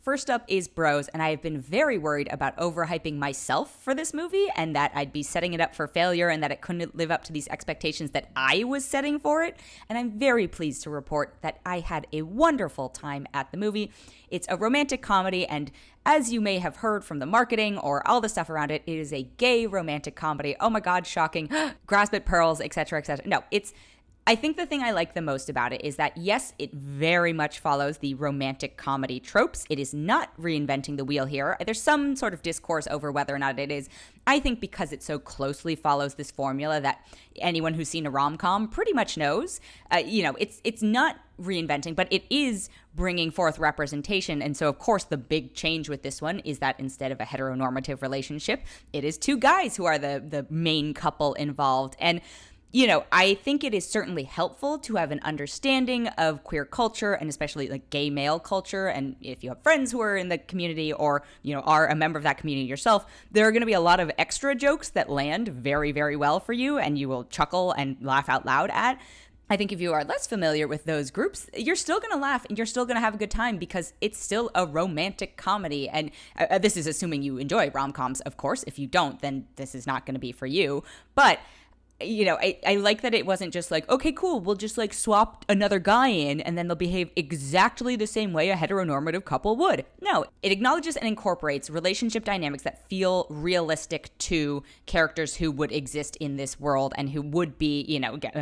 First up is Bros, and I have been very worried about overhyping myself for this movie and that I'd be setting it up for failure and that it couldn't live up to these expectations that I was setting for it. And I'm very pleased to report that I had a wonderful time at the movie. It's a romantic comedy, and as you may have heard from the marketing or all the stuff around it, it is a gay romantic comedy. Oh my God, shocking. Grasp at pearls, etc., etc. No, I think the thing I like the most about it is that, yes, it very much follows the romantic comedy tropes. It is not reinventing the wheel here. There's some sort of discourse over whether or not it is. I think because it so closely follows this formula that anyone who's seen a rom-com pretty much knows, it's not reinventing, but it is bringing forth representation. And so, of course, the big change with this one is that instead of a heteronormative relationship, it is two guys who are the main couple involved. And I think it is certainly helpful to have an understanding of queer culture and especially like gay male culture. And if you have friends who are in the community or, are a member of that community yourself, there are going to be a lot of extra jokes that land very, very well for you and you will chuckle and laugh out loud at. I think if you are less familiar with those groups, you're still going to laugh and you're still going to have a good time because it's still a romantic comedy. And this is assuming you enjoy rom-coms, of course. If you don't, then this is not going to be for you. But I like that it wasn't just like, okay, cool, we'll just like swap another guy in and then they'll behave exactly the same way a heteronormative couple would. No, it acknowledges and incorporates relationship dynamics that feel realistic to characters who would exist in this world and who would be,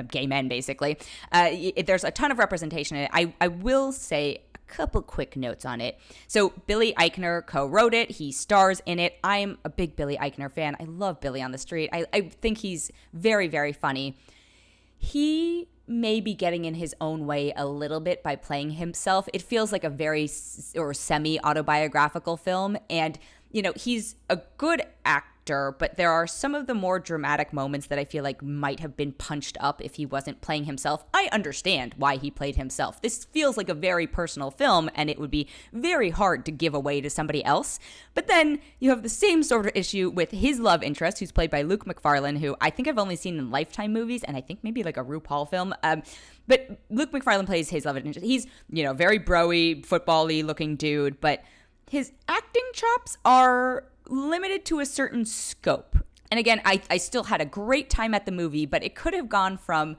gay men, basically. There's a ton of representation in it. I will say couple quick notes on it. So Billy Eichner co-wrote it. He stars in it. I'm a big Billy Eichner fan. I love Billy on the Street. I think he's very, very funny. He may be getting in his own way a little bit by playing himself. It feels like a very semi-autobiographical film. And, he's a good actor, but there are some of the more dramatic moments that I feel like might have been punched up if he wasn't playing himself. I understand why he played himself. This feels like a very personal film, and it would be very hard to give away to somebody else. But then you have the same sort of issue with his love interest, who's played by Luke Macfarlane, who I think I've only seen in Lifetime movies, and I think maybe like a RuPaul film. But Luke Macfarlane plays his love interest. He's, very bro-y, football-y looking dude, but his acting chops are limited to a certain scope. And again, I still had a great time at the movie, but it could have gone from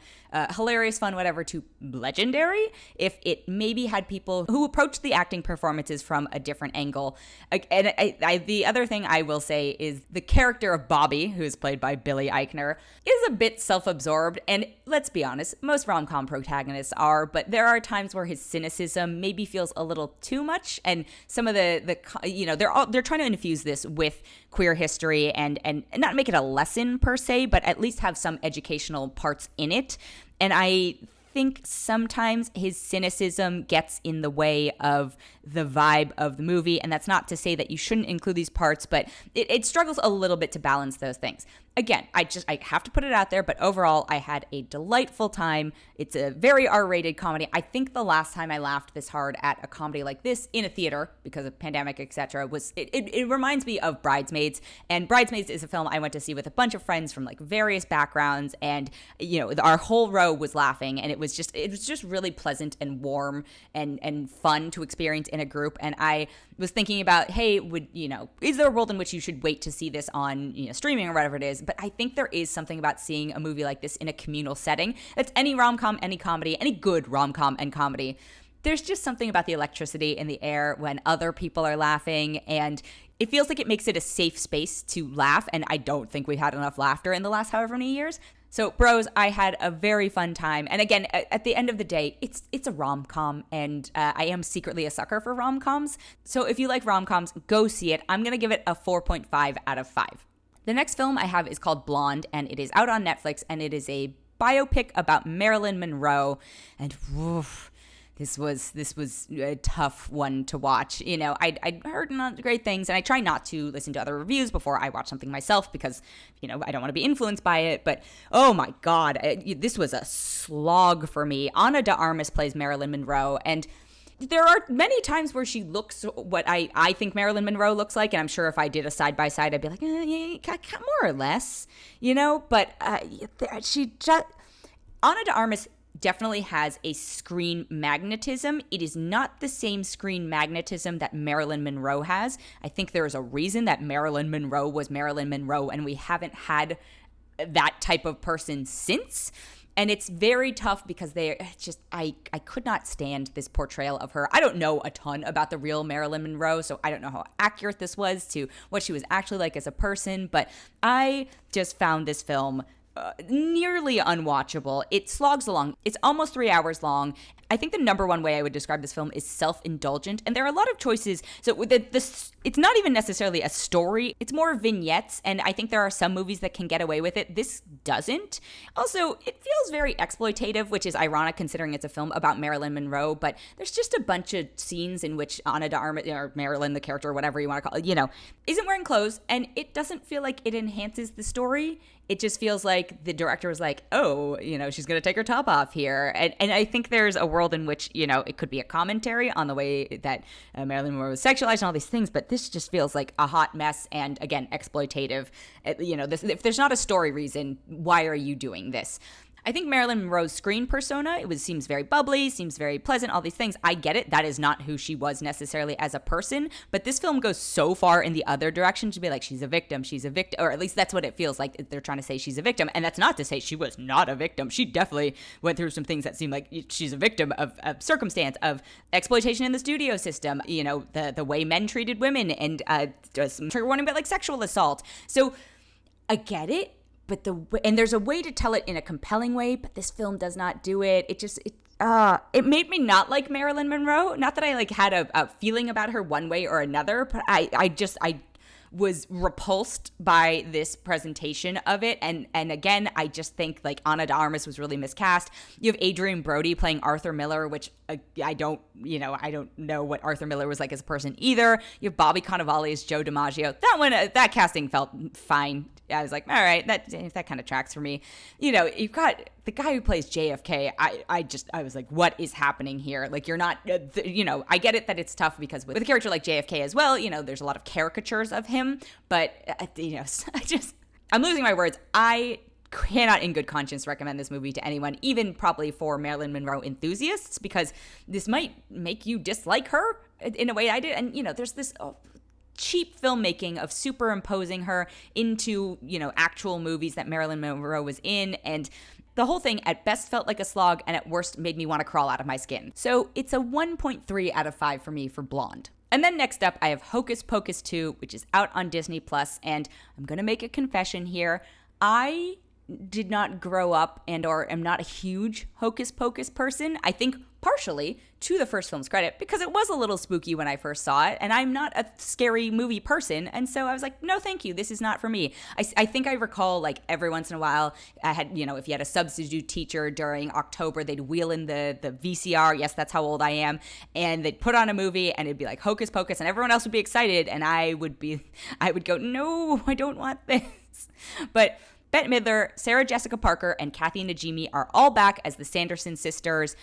hilarious, fun, whatever, to legendary if it maybe had people who approached the acting performances from a different angle. And the other thing I will say is the character of Bobby, who is played by Billy Eichner, is a bit self-absorbed. And let's be honest, most rom-com protagonists are, but there are times where his cynicism maybe feels a little too much. And some of they're trying to infuse this with queer history and not make it a lesson per se, but at least have some educational parts in it. And I think sometimes his cynicism gets in the way of the vibe of the movie. And that's not to say that you shouldn't include these parts, but it struggles a little bit to balance those things. Again, I have to put it out there, but overall, I had a delightful time. It's a very R-rated comedy. I think the last time I laughed this hard at a comedy like this in a theater, because of pandemic, etc., was it reminds me of Bridesmaids. And Bridesmaids is a film I went to see with a bunch of friends from like various backgrounds, and our whole row was laughing, and it was just really pleasant and warm and fun to experience in a group. And I was thinking about, hey, is there a world in which you should wait to see this on streaming or whatever it is? But I think there is something about seeing a movie like this in a communal setting. That's any rom-com, any comedy, any good rom-com and comedy. There's just something about the electricity in the air when other people are laughing, and it feels like it makes it a safe space to laugh, and I don't think we've had enough laughter in the last however many years. So, Bros, I had a very fun time. And again, at the end of the day, it's a rom-com, and I am secretly a sucker for rom-coms. So if you like rom-coms, go see it. I'm going to give it a 4.5 out of 5. The next film I have is called Blonde, and it is out on Netflix, and it is a biopic about Marilyn Monroe. And woof, this was a tough one to watch. I'd heard not great things, and I try not to listen to other reviews before I watch something myself because, I don't want to be influenced by it. But, oh my God, this was a slog for me. Ana de Armas plays Marilyn Monroe, and there are many times where she looks what I think Marilyn Monroe looks like, and I'm sure if I did a side-by-side, I'd be like, yeah, more or less, but she just... Ana de Armas definitely has a screen magnetism. It is not the same screen magnetism that Marilyn Monroe has. I think there is a reason that Marilyn Monroe was Marilyn Monroe, and we haven't had that type of person since. And it's very tough because I could not stand this portrayal of her. I don't know a ton about the real Marilyn Monroe, so I don't know how accurate this was to what she was actually like as a person, but I just found this film nearly unwatchable. It slogs along. It's almost 3 hours long. I think the number one way I would describe this film is self-indulgent, and there are a lot of choices. So it's not even necessarily a story. It's more vignettes, and I think there are some movies that can get away with it. This doesn't. Also, it feels very exploitative, which is ironic considering it's a film about Marilyn Monroe, but there's just a bunch of scenes in which Ana de Armas, or Marilyn, the character, or whatever you want to call it, isn't wearing clothes, and it doesn't feel like it enhances the story. It just feels like the director was like, oh, she's going to take her top off here. And I think there's a world in which, it could be a commentary on the way that Marilyn Monroe was sexualized and all these things, but this just feels like a hot mess and, again, exploitative. If there's not a story reason, why are you doing this? I think Marilyn Monroe's screen persona, seems very bubbly, seems very pleasant, all these things. I get it. That is not who she was necessarily as a person. But this film goes so far in the other direction to be like, she's a victim, or at least that's what it feels like. They're trying to say she's a victim. And that's not to say she was not a victim. She definitely went through some things that seem like she's a victim of circumstance, of exploitation in the studio system, the way men treated women, and some trigger warning about like sexual assault. So I get it. But there's a way to tell it in a compelling way, but this film does not do it. It made me not like Marilyn Monroe. Not that I had a feeling about her one way or another, but I was repulsed by this presentation of it. And again, I just think Ana de Armas was really miscast. You have Adrien Brody playing Arthur Miller, which I don't know what Arthur Miller was like as a person either. You have Bobby Cannavale as Joe DiMaggio. That casting felt fine. I was like, all right, that kind of tracks for me. You've got the guy who plays JFK. I was like, what is happening here? You're not, I get it that it's tough because with a character like JFK as well, there's a lot of caricatures of him, but I'm losing my words. I cannot in good conscience recommend this movie to anyone, even probably for Marilyn Monroe enthusiasts, because this might make you dislike her in a way I did. And, there's this cheap filmmaking of superimposing her into, actual movies that Marilyn Monroe was in. And the whole thing at best felt like a slog and at worst made me want to crawl out of my skin. So it's a 1.3 out of 5 for me for Blonde. And then next up, I have Hocus Pocus 2, which is out on Disney+. And I'm going to make a confession here. I did not grow up or am not a huge Hocus Pocus person. I think partially to the first film's credit because it was a little spooky when I first saw it, and I'm not a scary movie person, and so I was like, no thank you, this is not for me. I think I recall every once in a while I had, if you had a substitute teacher during October, they'd wheel in the VCR, yes, that's how old I am, and they'd put on a movie and it'd be like Hocus Pocus and everyone else would be excited and I would go, no, I don't want this. But Bette Midler, Sarah Jessica Parker, and Kathy Najimy are all back as the Sanderson sisters.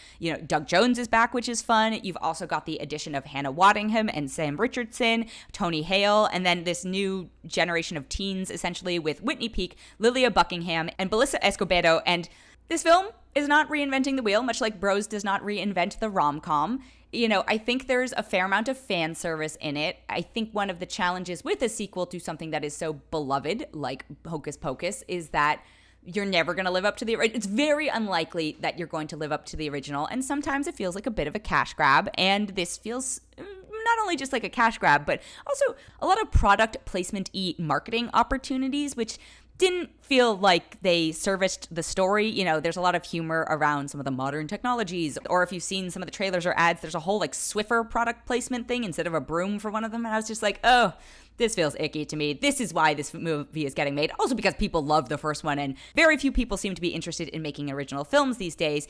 Doug Jones is back, which is fun. You've also got the addition of Hannah Waddingham and Sam Richardson, Tony Hale, and then this new generation of teens, essentially, with Whitney Peak, Lilia Buckingham, and Belissa Escobedo. And this film is not reinventing the wheel, much like Bros does not reinvent the rom-com. I think there's a fair amount of fan service in it. I think one of the challenges with a sequel to something that is so beloved, like Hocus Pocus, is that you're never going to live up to the original. It's very unlikely that you're going to live up to the original, and sometimes it feels like a bit of a cash grab, and this feels not only just like a cash grab, but also a lot of product placement-y marketing opportunities, which didn't feel like they serviced the story. There's a lot of humor around some of the modern technologies, or if you've seen some of the trailers or ads, there's a whole Swiffer product placement thing instead of a broom for one of them, and I was just like, oh, this feels icky to me. This is why this movie is getting made. Also because people love the first one, and very few people seem to be interested in making original films these days.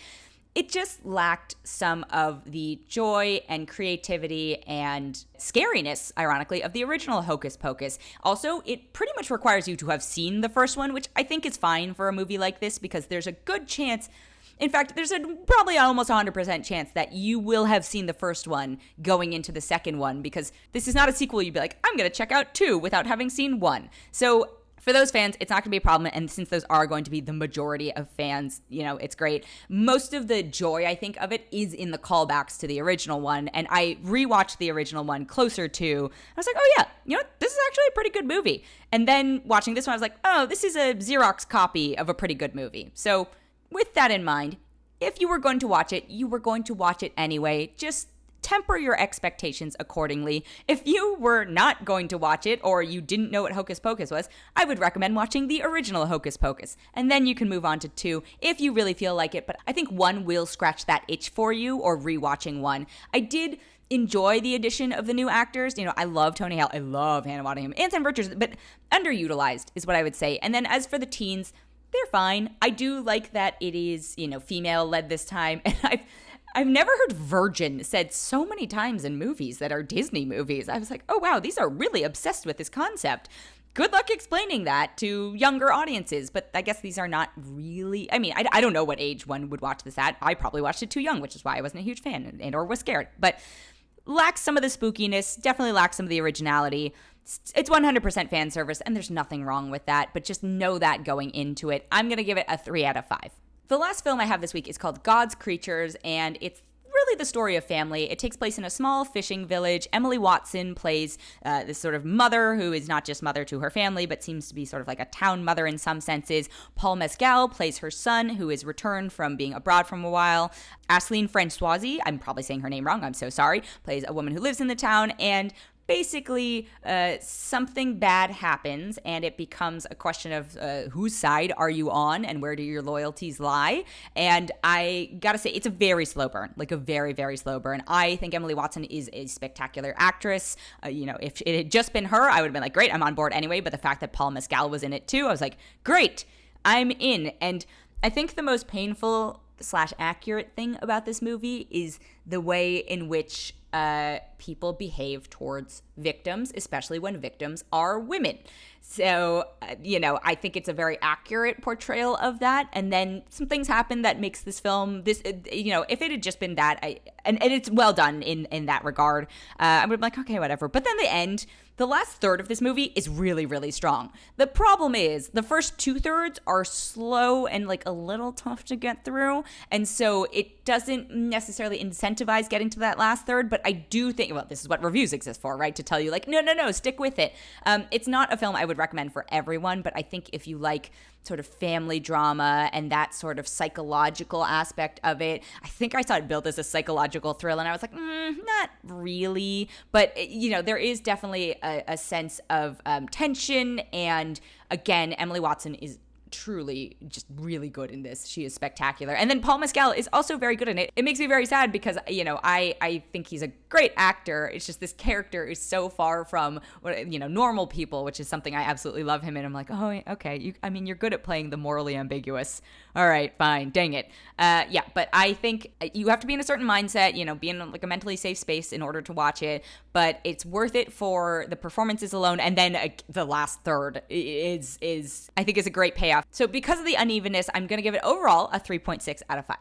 It just lacked some of the joy and creativity and scariness, ironically, of the original Hocus Pocus. Also, it pretty much requires you to have seen the first one, which I think is fine for a movie like this because there's a good chance, in fact, there's probably almost 100% chance that you will have seen the first one going into the second one, because this is not a sequel you'd be like, I'm going to check out 2 without having seen 1. So For those fans, it's not going to be a problem. And since those are going to be the majority of fans, it's great. Most of the joy, I think, of it is in the callbacks to the original one. And I rewatched the original one closer to, I was like, oh yeah, this is actually a pretty good movie. And then watching this one, I was like, oh, this is a Xerox copy of a pretty good movie. So with that in mind, if you were going to watch it, you were going to watch it anyway. Just temper your expectations accordingly. If you were not going to watch it or you didn't know what Hocus Pocus was, I would recommend watching the original Hocus Pocus. And then you can move on to 2 if you really feel like it. But I think 1 will scratch that itch for you, or rewatching 1. I did enjoy the addition of the new actors. I love Tony Hale. I love Hannah Waddingham and Sam Richards, but underutilized is what I would say. And then as for the teens, they're fine. I do like that it is, female led this time. And I've never heard virgin said so many times in movies that are Disney movies. I was like, oh, wow, these are really obsessed with this concept. Good luck explaining that to younger audiences. But I guess these are not really, I don't know what age one would watch this at. I probably watched it too young, which is why I wasn't a huge fan and or was scared. But lacks some of the spookiness, definitely lacks some of the originality. It's 100% fan service, and there's nothing wrong with that. But just know that going into it. I'm going to give it a 3 out of 5. The last film I have this week is called God's Creatures, and it's really the story of family. It takes place in a small fishing village. Emily Watson plays this sort of mother who is not just mother to her family, but seems to be sort of like a town mother in some senses. Paul Mescal plays her son, who is returned from being abroad from a while. Ashleen Françoise, I'm probably saying her name wrong, I'm so sorry, plays a woman who lives in the town, and basically, something bad happens, and it becomes a question of whose side are you on and where do your loyalties lie? And I gotta say, it's a very slow burn, like a very, very slow burn. I think Emily Watson is a spectacular actress. If it had just been her, I would have been like, great, I'm on board anyway. But the fact that Paul Mescal was in it too, I was like, great, I'm in. And I think the most painful / accurate thing about this movie is the way in which people behave towards victims, especially when victims are women. So, I think it's a very accurate portrayal of that. And then some things happen that makes this film, if it had just been that, and it's well done in that regard, I would have been like, okay, whatever. But then the last third of this movie is really, really strong. The problem is the first 2/3 are slow and like a little tough to get through. And so it doesn't necessarily incentivize getting to that last third. But I do think, well, this is what reviews exist for, right? To tell you like, no, stick with it. It's not a film I would recommend for everyone, but I think if you like sort of family drama and that sort of psychological aspect of it, I think I saw it billed as a psychological thrill, and I was like, not really. But, there is definitely a sense of tension, and again, Emily Watson is truly just really good in this. She is spectacular. And then Paul Mescal is also very good in it. It makes me very sad because, I think he's a great actor. It's just this character is so far from, normal people, which is something I absolutely love him in. I'm like, oh, okay. You're good at playing the morally ambiguous. All right, fine. Dang it. But I think you have to be in a certain mindset, be in like a mentally safe space in order to watch it. But it's worth it for the performances alone. And then the last third is I think is a great payoff. So because of the unevenness, I'm going to give it overall a 3.6 out of 5.